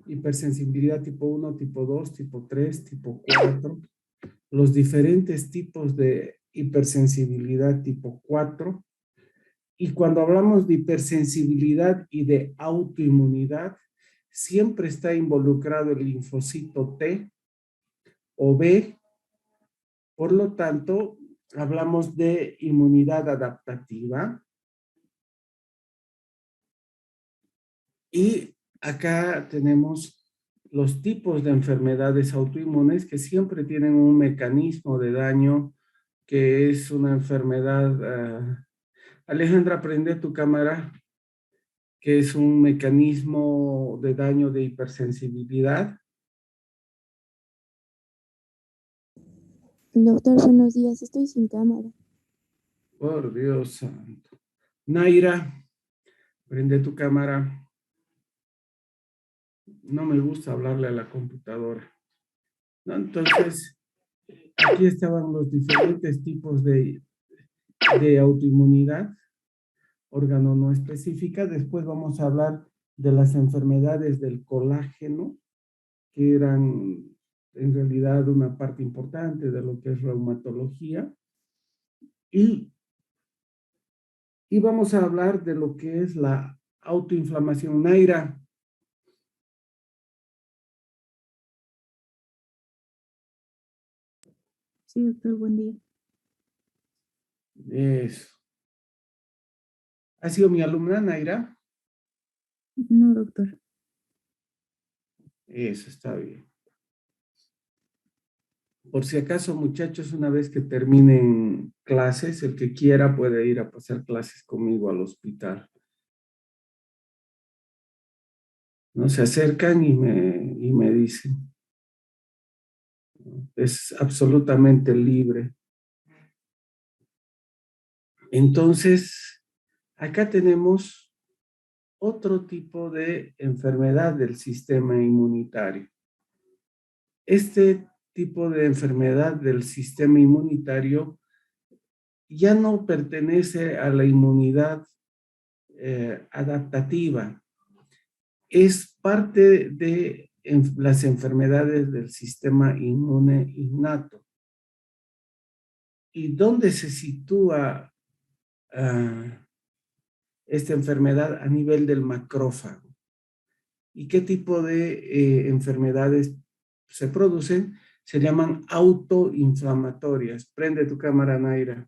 hipersensibilidad tipo 1, tipo 2, tipo 3, tipo 4, los diferentes tipos de hipersensibilidad tipo 4. Y cuando hablamos de hipersensibilidad y de autoinmunidad, siempre está involucrado el linfocito T o B. Por lo tanto, hablamos de inmunidad adaptativa. Y acá tenemos los tipos de enfermedades autoinmunes que siempre tienen un mecanismo de daño que es una enfermedad. Alejandra, prende tu cámara, que es un mecanismo de daño de hipersensibilidad. Doctor, buenos días, estoy sin cámara. Por Dios santo. Naira, prende tu cámara. No me gusta hablarle a la computadora. ¿No? Entonces, aquí estaban los diferentes tipos de autoinmunidad, órgano no específica. Después vamos a hablar de las enfermedades del colágeno, que eran en realidad una parte importante de lo que es reumatología. Y, y vamos a hablar de lo que es la autoinflamación. Naira. Sí, doctor, buen día. Eso. ¿Ha sido mi alumna, Naira? No, doctor. Eso está bien. Por si acaso, muchachos, una vez que terminen clases, el que quiera puede ir a pasar clases conmigo al hospital. ¿No? Se acercan y me dicen. Es absolutamente libre. Entonces, acá tenemos otro tipo de enfermedad del sistema inmunitario. Este tipo de enfermedad del sistema inmunitario ya no pertenece a la inmunidad adaptativa. Es parte de las enfermedades del sistema inmune innato. ¿Y dónde se sitúa esta enfermedad? A nivel del macrófago? ¿Y qué tipo de enfermedades se producen? Se llaman autoinflamatorias. Prende tu cámara, Naira.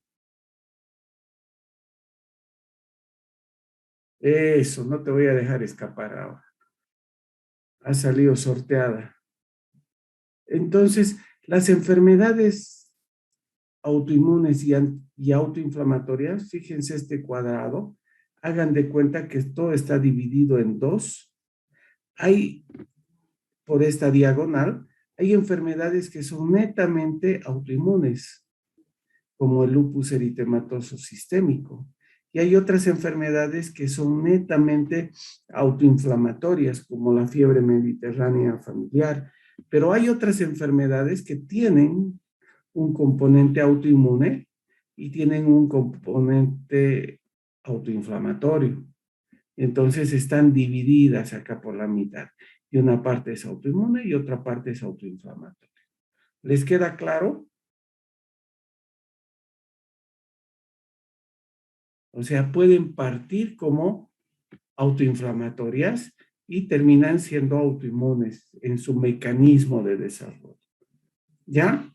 Eso, no te voy a dejar escapar ahora. Ha salido sorteada. Entonces, las enfermedades autoinmunes y autoinflamatorias, fíjense este cuadrado, hagan de cuenta que todo está dividido en dos. Hay, por esta diagonal, hay enfermedades que son netamente autoinmunes, como el lupus eritematoso sistémico. Y hay otras enfermedades que son netamente autoinflamatorias, como la fiebre mediterránea familiar. Pero hay otras enfermedades que tienen un componente autoinmune y tienen un componente autoinflamatorio. Entonces están divididas acá por la mitad. Y una parte es autoinmune y otra parte es autoinflamatoria. ¿Les queda claro? O sea, pueden partir como autoinflamatorias y terminan siendo autoinmunes en su mecanismo de desarrollo. ¿Ya?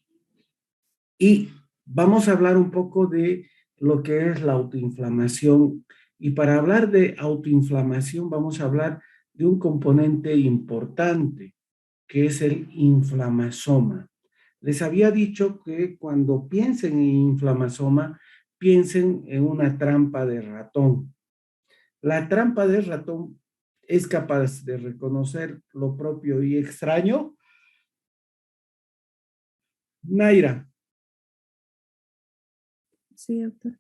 Y vamos a hablar un poco de lo que es la autoinflamación. Y para hablar de autoinflamación vamos a hablar de un componente importante, que es el inflamasoma. Les había dicho que cuando piensen en inflamasoma, piensen en una trampa de ratón. La trampa de ratón es capaz de reconocer lo propio y extraño. Naira, Sí, doctor.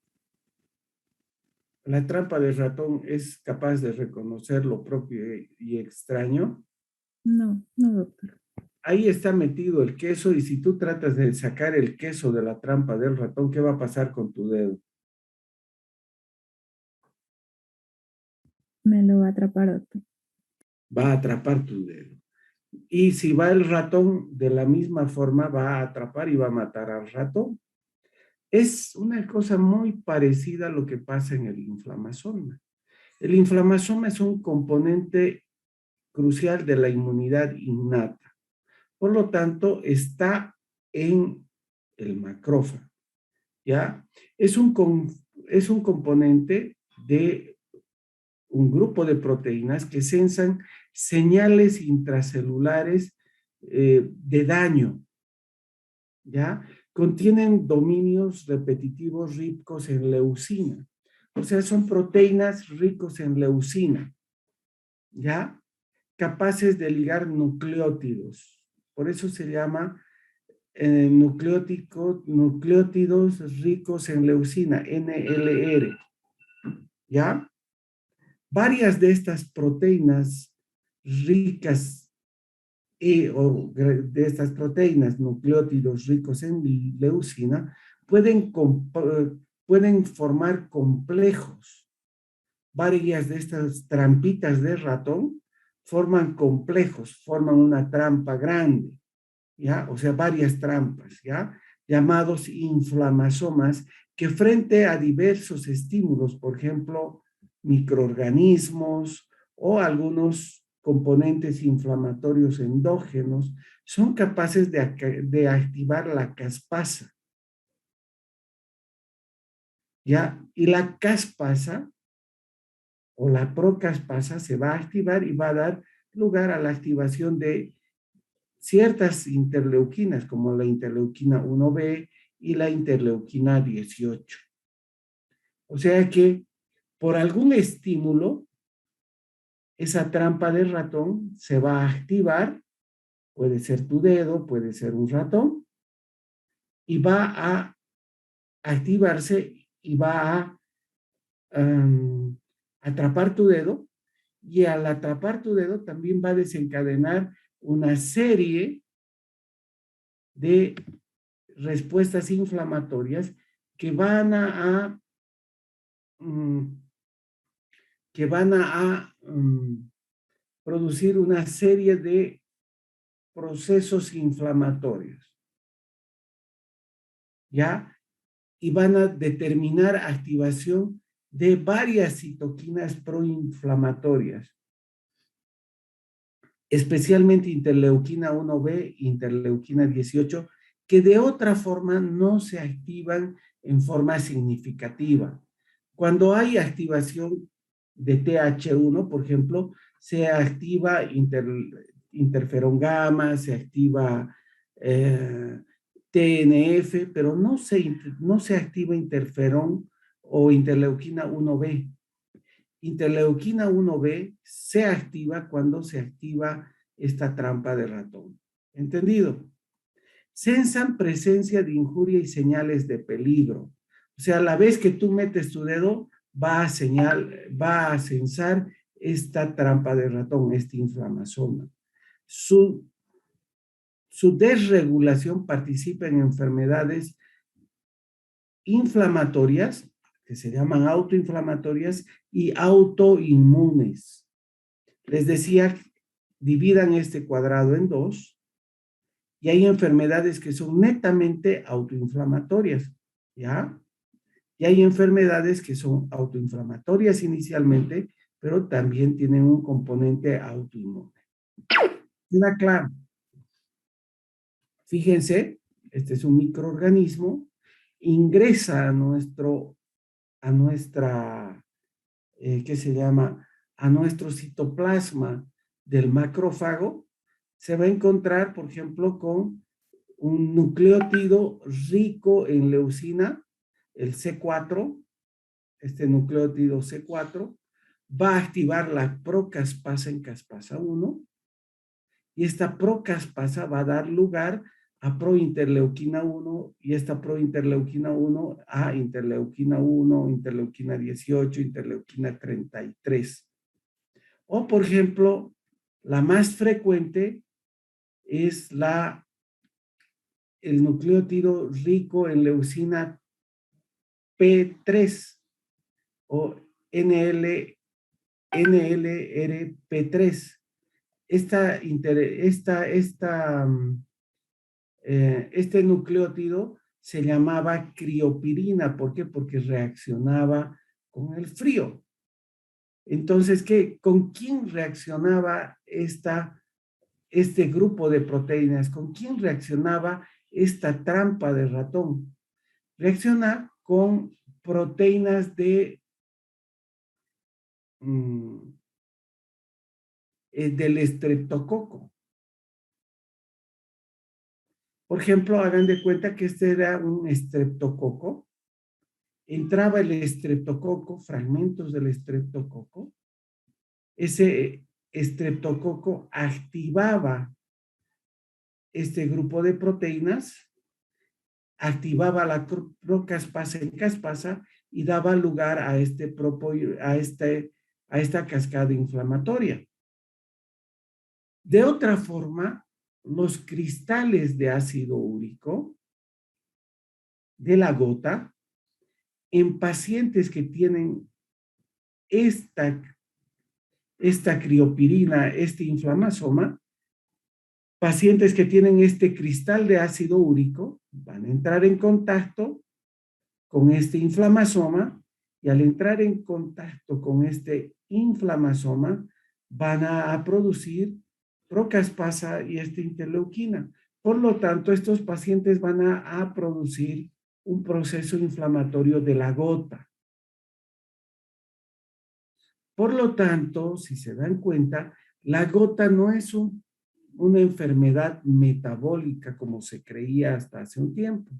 la trampa de ratón es capaz de reconocer lo propio y extraño. No, no, doctor. Ahí está metido el queso y si tú tratas de sacar el queso de la trampa del ratón, ¿qué va a pasar con tu dedo? Me lo va a atrapar, doctor. Va a atrapar tu dedo. Y si va el ratón, de la misma forma va a atrapar y va a matar al ratón. Es una cosa muy parecida a lo que pasa en el inflamasoma. El inflamasoma es un componente crucial de la inmunidad innata. Por lo tanto, está en el macrófago, ¿ya? Es un, es un componente de un grupo de proteínas que sensan señales intracelulares de daño, ¿ya? Contienen dominios repetitivos ricos en leucina. O sea, son proteínas ricos en leucina, ¿ya? Capaces de ligar nucleótidos. Por eso se llama nucleótidos ricos en leucina, NLR, ¿ya? Varias de estas proteínas ricas o de estas proteínas, nucleótidos ricos en leucina, pueden formar complejos. Varias de estas trampitas de ratón forman complejos, forman una trampa grande, ¿ya? O sea, varias trampas, ¿ya? Llamados inflamasomas, que frente a diversos estímulos, por ejemplo, microorganismos o algunos componentes inflamatorios endógenos, son capaces de activar la caspasa, ¿ya? Y la caspasa o la procaspasa se va a activar y va a dar lugar a la activación de ciertas interleuquinas, como la interleuquina 1B y la interleuquina 18. O sea que por algún estímulo, esa trampa de ratón se va a activar, puede ser tu dedo, puede ser un ratón, y va a activarse y va a atrapar tu dedo, y al atrapar tu dedo también va a desencadenar una serie de respuestas inflamatorias que van mm, que van producir una serie de procesos inflamatorios, ¿ya? Y van a determinar activación de varias citoquinas proinflamatorias, especialmente interleuquina 1B, interleuquina 18, que de otra forma no se activan en forma significativa. Cuando hay activación de TH1, por ejemplo, se activa interferón gamma, se activa TNF, pero no se activa interferón o interleuquina 1B. Interleuquina 1B se activa cuando se activa esta trampa de ratón. ¿Entendido? Sensan presencia de injuria y señales de peligro. O sea, a la vez que tú metes tu dedo, va a sensar esta trampa de ratón, este inflamasoma. Su desregulación participa en enfermedades inflamatorias, que se llaman autoinflamatorias, y autoinmunes. Les decía, dividan este cuadrado en dos, y hay enfermedades que son netamente autoinflamatorias, ¿ya? Y hay enfermedades que son autoinflamatorias inicialmente, pero también tienen un componente autoinmune. ¿Queda claro? Fíjense, este es un microorganismo, ingresa a nuestra, ¿qué se llama? A nuestro citoplasma del macrófago, se va a encontrar, por ejemplo, con un nucleótido rico en leucina, el C4, este nucleótido C4, va a activar la procaspasa en caspasa 1, y esta procaspasa va a dar lugar a prointerleuquina 1 y esta prointerleuquina 1 a interleuquina 1, interleuquina 18, interleuquina 33. O, por ejemplo, la más frecuente es el nucleótido rico en leucina P3 o NLRP3. este nucleótido se llamaba criopirina. ¿Por qué? Porque reaccionaba con el frío. Entonces, ¿con quién reaccionaba este grupo de proteínas? ¿Con quién reaccionaba esta trampa de ratón? Reacciona con proteínas del estreptococo. Por ejemplo, hagan de cuenta que este era un estreptococo. Entraba el estreptococo, fragmentos del estreptococo. Ese estreptococo activaba este grupo de proteínas, activaba la procaspasa en caspasa y daba lugar a esta cascada inflamatoria. De otra forma, los cristales de ácido úrico de la gota en pacientes que tienen esta criopirina, este inflamasoma, pacientes que tienen este cristal de ácido úrico van a entrar en contacto con este inflamasoma y al entrar en contacto con este inflamasoma van a producir procaspasa y esta interleuquina. Por lo tanto, estos pacientes van a producir un proceso inflamatorio de la gota. Por lo tanto, si se dan cuenta, la gota no es una enfermedad metabólica como se creía hasta hace un tiempo.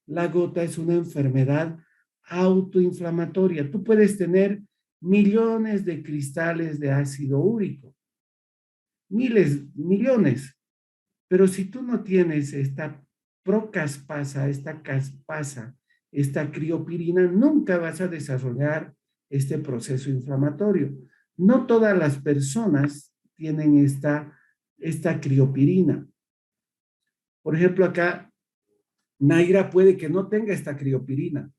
La gota es una enfermedad autoinflamatoria. Tú puedes tener millones de cristales de ácido úrico, miles, millones, pero si tú no tienes esta procaspasa, esta caspasa, esta criopirina, nunca vas a desarrollar este proceso inflamatorio. No todas las personas tienen esta criopirina. Por ejemplo, acá, Naira puede que no tenga esta criopirina.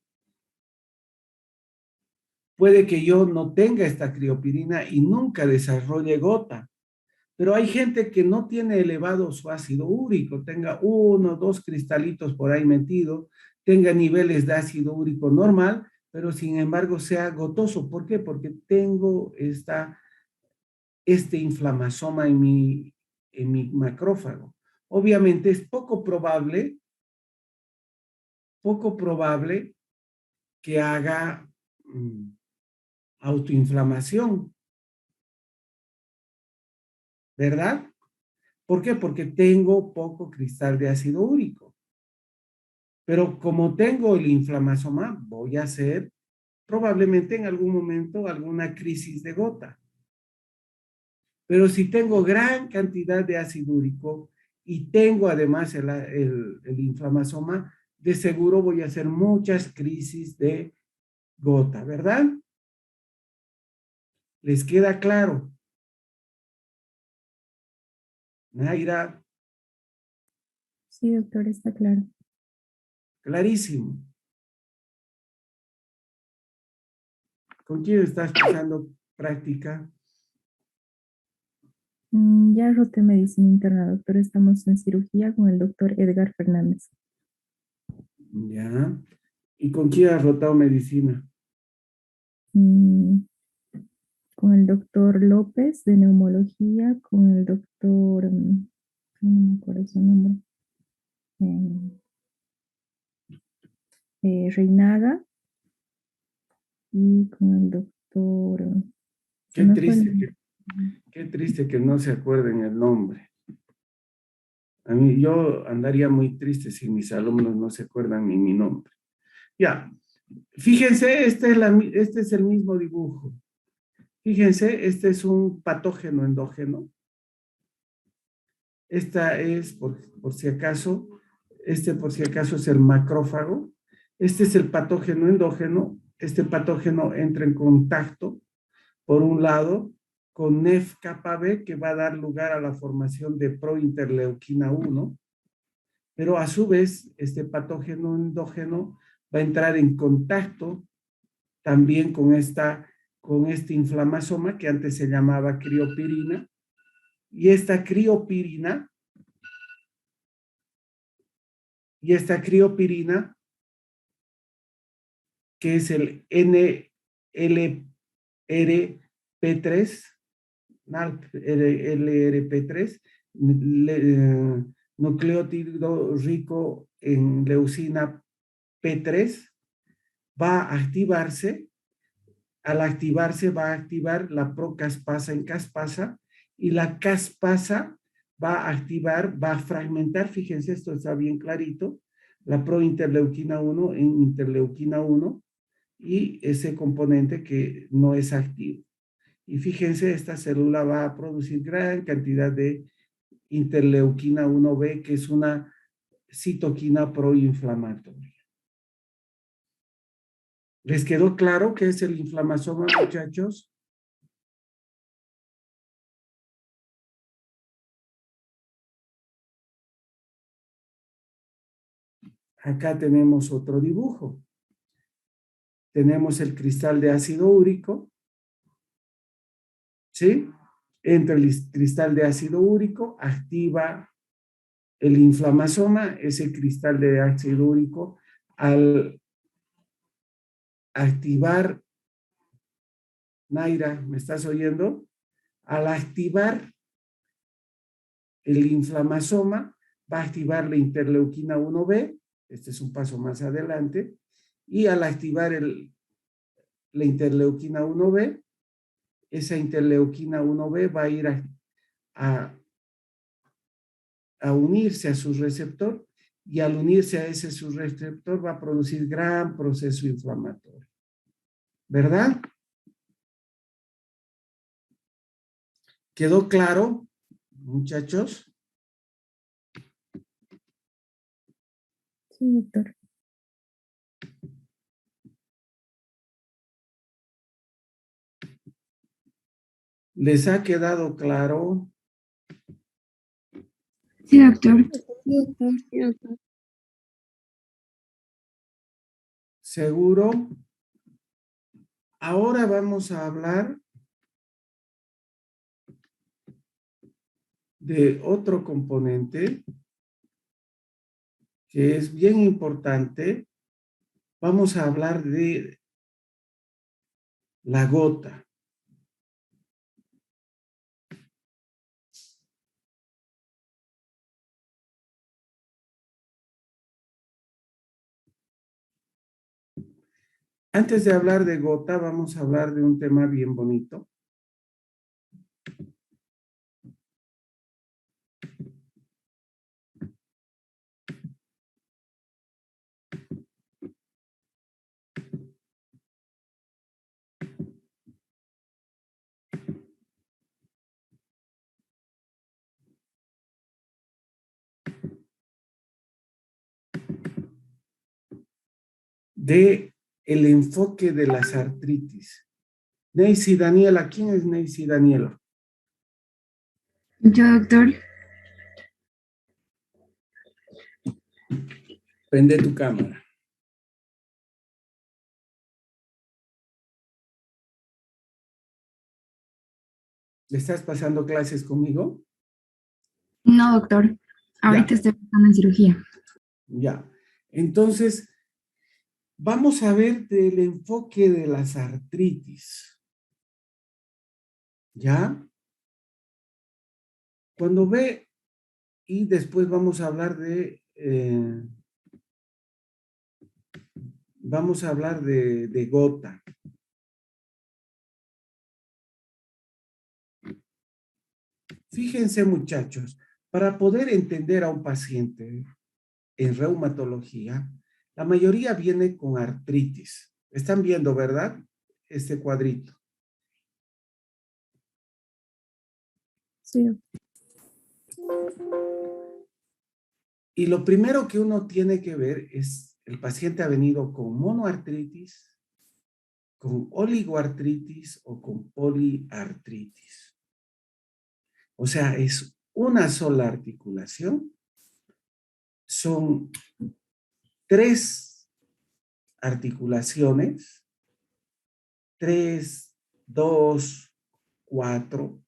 Puede que yo no tenga esta criopirina y nunca desarrolle gota. Pero hay gente que no tiene elevado su ácido úrico, tenga 1 o 2 cristalitos por ahí metido, tenga niveles de ácido úrico normal, pero sin embargo sea gotoso. ¿Por qué? Porque tengo este inflamasoma en mi macrófago. Obviamente es poco probable que haga autoinflamación, ¿verdad? ¿Por qué? Porque tengo poco cristal de ácido úrico. Pero como tengo el inflamasoma, voy a hacer probablemente en algún momento alguna crisis de gota. Pero si tengo gran cantidad de ácido úrico y tengo además el inflamasoma, de seguro voy a hacer muchas crisis de gota, ¿verdad? ¿Les queda claro? Naira, Sí, doctor, está claro. clarísimo. ¿Con quién estás pasando práctica? Ya roté medicina interna, doctor. Estamos en cirugía con el doctor Edgar Fernández. Ya. ¿Y con quién has rotado medicina? Mm, Con el doctor López de neumología, con el doctor, no me acuerdo su nombre, eh, Reinaga, y con el doctor, se Qué me fue el triste nombre. qué triste que no se acuerden el nombre. A mí, yo andaría muy triste si mis alumnos no se acuerdan ni mi nombre. Ya, fíjense, este es el mismo dibujo. Fíjense, este es un patógeno endógeno. Esta es, por si acaso, por si acaso es el macrófago. Este es el patógeno endógeno. Este patógeno entra en contacto, por un lado, con NEF-kappa-B, que va a dar lugar a la formación de prointerleuquina 1, pero a su vez, este patógeno endógeno va a entrar en contacto también con este inflamasoma que antes se llamaba criopirina, Y esta criopirina, que es el NLRP3, LRP3, nucleótido rico en leucina P3, va a activarse. Al activarse va a activar la procaspasa en caspasa y la caspasa va a activar, va a fragmentar, fíjense, esto está bien clarito, la prointerleuquina 1 en interleuquina 1 y ese componente que no es activo. Y fíjense, esta célula va a producir gran cantidad de interleuquina 1B, que es una citoquina proinflamatoria. ¿Les quedó claro qué es el inflamasoma, muchachos? Acá tenemos otro dibujo. Tenemos el cristal de ácido úrico, ¿sí? Entra el cristal de ácido úrico, activa el inflamasoma, ese cristal de ácido úrico, al activar, Naira, ¿me estás oyendo? Al activar el inflamasoma, va a activar la interleuquina 1B, este es un paso más adelante, y al activar la interleuquina 1B, esa interleuquina 1B va a ir a unirse a su receptor y al unirse a ese su receptor va a producir gran proceso inflamatorio. ¿Verdad? ¿Quedó claro, muchachos? Sí, doctor. ¿Les ha quedado claro? Sí, doctor. ¿Seguro? Ahora vamos a hablar de otro componente que es bien importante. Vamos a hablar de la gota. Antes de hablar de gota, vamos a hablar de un tema bien bonito. De el enfoque de las artritis. Neisy Daniela, ¿quién es Neisy Daniela? Yo, doctor. Prende tu cámara. ¿Le estás pasando clases conmigo? No, doctor. Ahorita Ya, estoy pensando en cirugía. ya. Entonces, vamos a ver del enfoque de las artritis. ¿Ya? Cuando ve, y después vamos a hablar de gota. Fíjense, muchachos, para poder entender a un paciente en reumatología, la mayoría viene con artritis. Están viendo, ¿verdad? Este cuadrito. Sí, Y lo primero que uno tiene que ver es, el paciente ha venido con monoartritis, con oligoartritis o con poliartritis. O sea, es una sola articulación. Son 3 articulaciones, 3, 2, 4,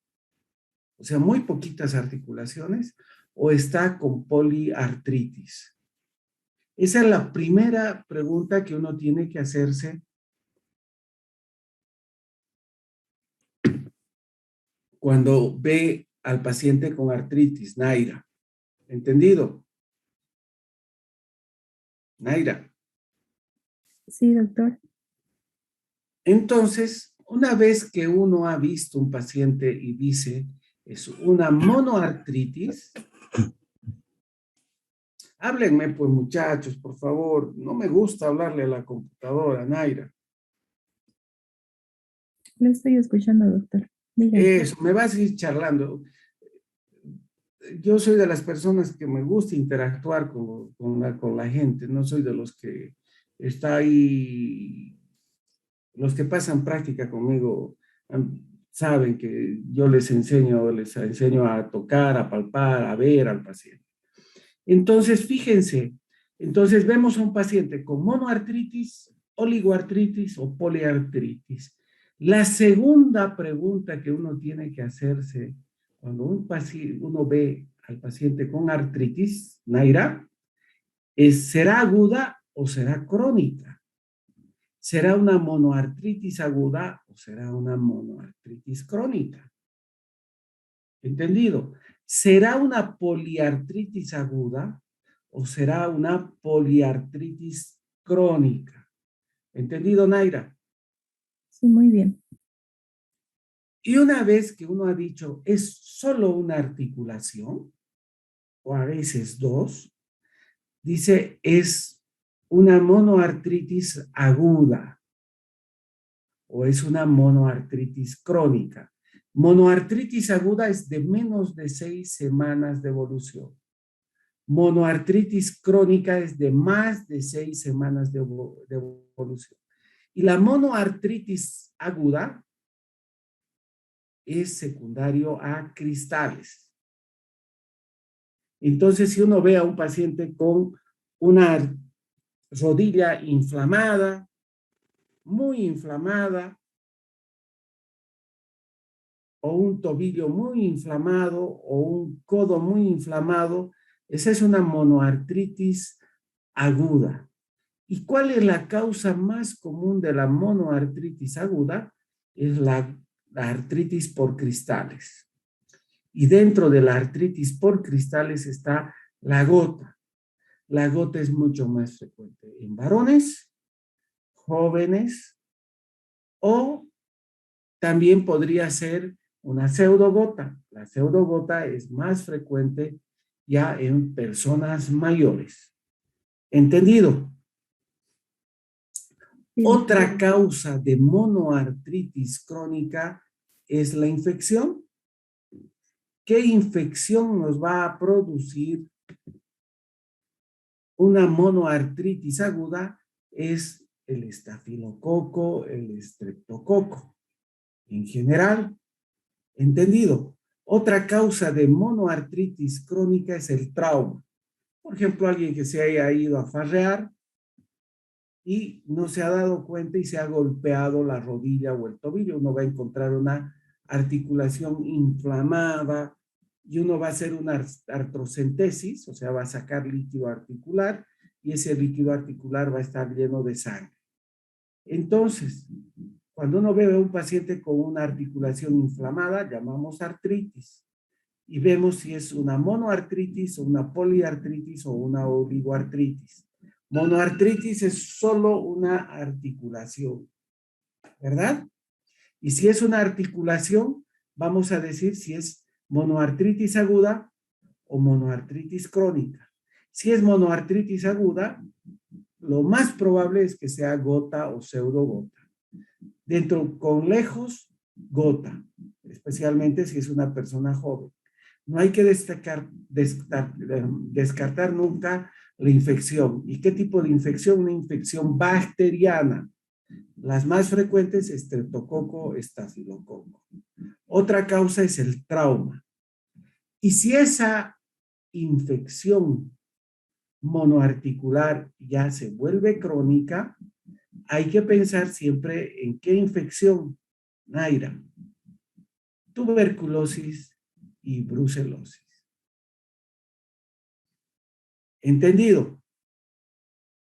o sea, muy poquitas articulaciones, o está con poliartritis? Esa es la primera pregunta que uno tiene que hacerse cuando ve al paciente con artritis, Naira. ¿Entendido? Naira. Sí, doctor. Entonces, una vez que uno ha visto un paciente y dice, es una monoartritis, háblenme pues muchachos, por favor, no me gusta hablarle a la computadora, Naira. Le estoy escuchando, doctor. Dígame. Eso, me vas a ir charlando. Yo soy de las personas que me gusta interactuar con la gente, no soy de los que está ahí, los que pasan práctica conmigo saben que yo les enseño a tocar, a palpar, a ver al paciente. Entonces, fíjense, entonces vemos a un paciente con monoartritis, oligoartritis o poliartritis. La segunda pregunta que uno tiene que hacerse cuando uno ve al paciente con artritis, Naira, es, ¿será aguda o será crónica? ¿Será una monoartritis aguda o será una monoartritis crónica? ¿Entendido? ¿Será una poliartritis aguda o será una poliartritis crónica? ¿Entendido, Naira? Sí, muy bien. Y una vez que uno ha dicho, es solo una articulación, o a veces dos, dice, es una monoartritis aguda o es una monoartritis crónica. Monoartritis aguda es de menos de 6 semanas de evolución. Monoartritis crónica es de más de 6 semanas de evolución. Y la monoartritis aguda es secundario a cristales. Entonces, si uno ve a un paciente con una rodilla inflamada, muy inflamada, o un tobillo muy inflamado, o un codo muy inflamado, esa es una monoartritis aguda. ¿Y cuál es la causa más común de la monoartritis aguda? Es la artritis por cristales. Y dentro de la artritis por cristales está la gota. La gota es mucho más frecuente en varones, jóvenes, o también podría ser una pseudogota. La pseudogota es más frecuente ya en personas mayores. ¿Entendido? Sí, doctor. Otra causa de monoartritis crónica es la infección. ¿Qué infección nos va a producir una monoartritis aguda? Es el estafilococo, el estreptococo. En general, ¿entendido? Otra causa de monoartritis crónica es el trauma. Por ejemplo, alguien que se haya ido a farrear y no se ha dado cuenta y se ha golpeado la rodilla o el tobillo. Uno va a encontrar una articulación inflamada y uno va a hacer una artrocentesis, o sea, va a sacar líquido articular y ese líquido articular va a estar lleno de sangre. Entonces, cuando uno ve a un paciente con una articulación inflamada, llamamos artritis y vemos si es una monoartritis o una poliartritis o una oligoartritis. Monoartritis es solo una articulación, ¿verdad? Y si es una articulación, vamos a decir si es monoartritis aguda o monoartritis crónica. Si es monoartritis aguda, lo más probable es que sea gota o pseudogota. Dentro con lejos, gota, especialmente si es una persona joven. No hay que descartar nunca la infección. ¿Y qué tipo de infección? Una infección bacteriana. Las más frecuentes, estreptococo, estafilococo. Otra causa es el trauma. Y si esa infección monoarticular ya se vuelve crónica, hay que pensar siempre en qué infección, Naira. Tuberculosis, y brucelosis. ¿Entendido?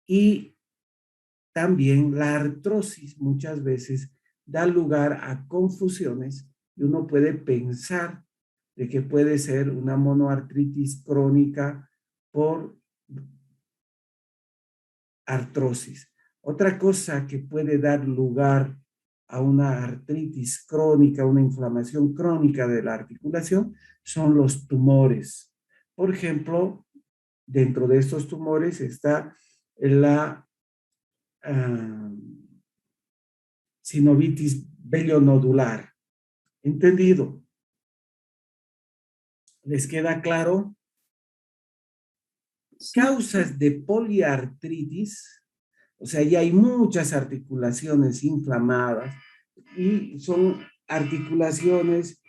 Y también la artrosis muchas veces da lugar a confusiones y uno puede pensar de que puede ser una monoartritis crónica por artrosis. Otra cosa que puede dar lugar a una artritis crónica, una inflamación crónica de la articulación, son los tumores. Por ejemplo, dentro de estos tumores está la sinovitis vellonodular. ¿Entendido? ¿Les queda claro? Causas de poliartritis, o sea, ya hay muchas articulaciones inflamadas y son articulaciones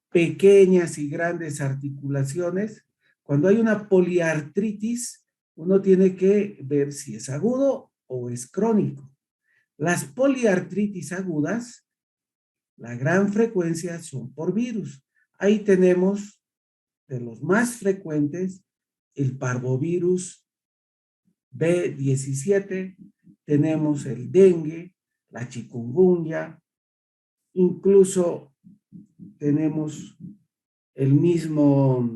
pequeñas y grandes articulaciones. Cuando hay una poliartritis, uno tiene que ver si es agudo o es crónico. Las poliartritis agudas, la gran frecuencia son por virus. Ahí tenemos de los más frecuentes el parvovirus B17, tenemos el dengue, la chikungunya, incluso tenemos el mismo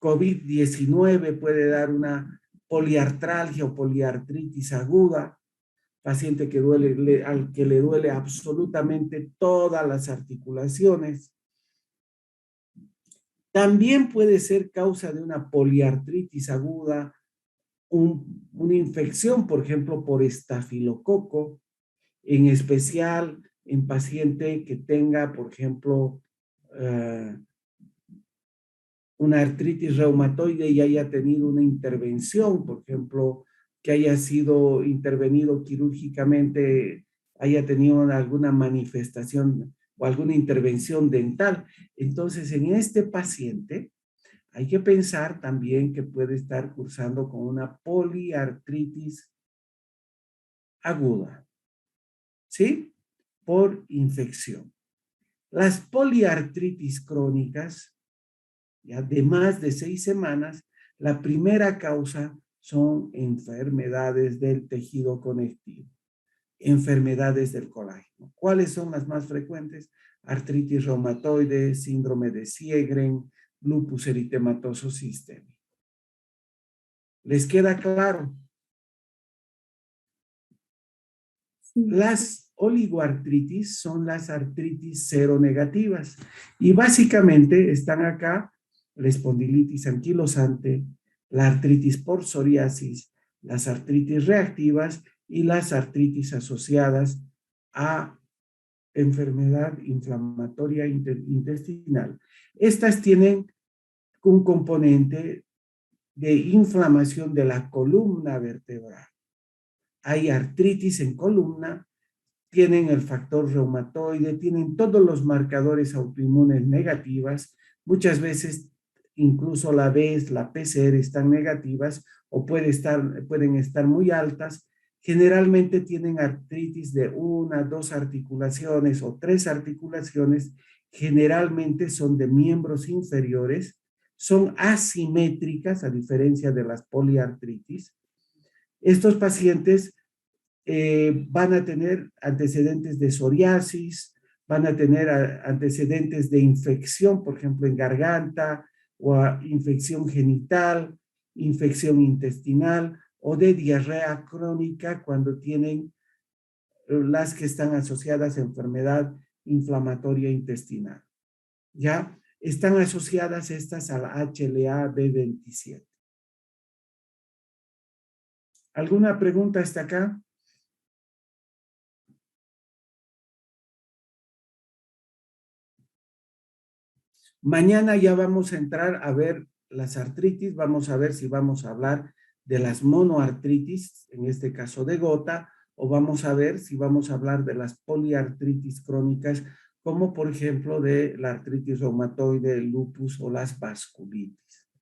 COVID-19, puede dar una poliartralgia o poliartritis aguda, paciente que al que le duele absolutamente todas las articulaciones. También puede ser causa de una poliartritis aguda, una infección, por ejemplo, por estafilococo, en especial en paciente que tenga, por ejemplo, una artritis reumatoide y haya tenido una intervención, por ejemplo, que haya sido intervenido quirúrgicamente, haya tenido alguna manifestación o alguna intervención dental. Entonces, en este paciente hay que pensar también que puede estar cursando con una poliartritis aguda, ¿sí? Por infección. Las poliartritis crónicas, ya de más de 6 semanas, la primera causa son enfermedades del tejido conectivo, enfermedades del colágeno. ¿Cuáles son las más frecuentes? Artritis reumatoide, síndrome de Sjögren, lupus eritematoso sistémico. ¿Les queda claro? Sí. Las oligoartritis son las artritis seronegativas y básicamente están acá la espondilitis anquilosante, la artritis por psoriasis, las artritis reactivas y las artritis asociadas a enfermedad inflamatoria intestinal. Estas tienen un componente de inflamación de la columna vertebral. Hay artritis en columna, tienen el factor reumatoide, tienen todos los marcadores autoinmunes negativas, muchas veces incluso la BES, la PCR están negativas o pueden estar muy altas. Generalmente tienen artritis de 1, 2 articulaciones o 3 articulaciones, generalmente son de miembros inferiores, son asimétricas a diferencia de las poliartritis. Estos pacientes van a tener antecedentes de psoriasis, van a tener antecedentes de infección, por ejemplo, en garganta o infección genital, infección intestinal o de diarrea crónica cuando tienen las que están asociadas a enfermedad inflamatoria intestinal. ¿Ya? Están asociadas estas al HLA-B27. ¿Alguna pregunta hasta acá? Mañana ya vamos a entrar a ver las artritis, vamos a ver si vamos a hablar de las monoartritis, en este caso de gota, o vamos a ver si vamos a hablar de las poliartritis crónicas, como por ejemplo de la artritis reumatoide, el lupus o las vasculitis.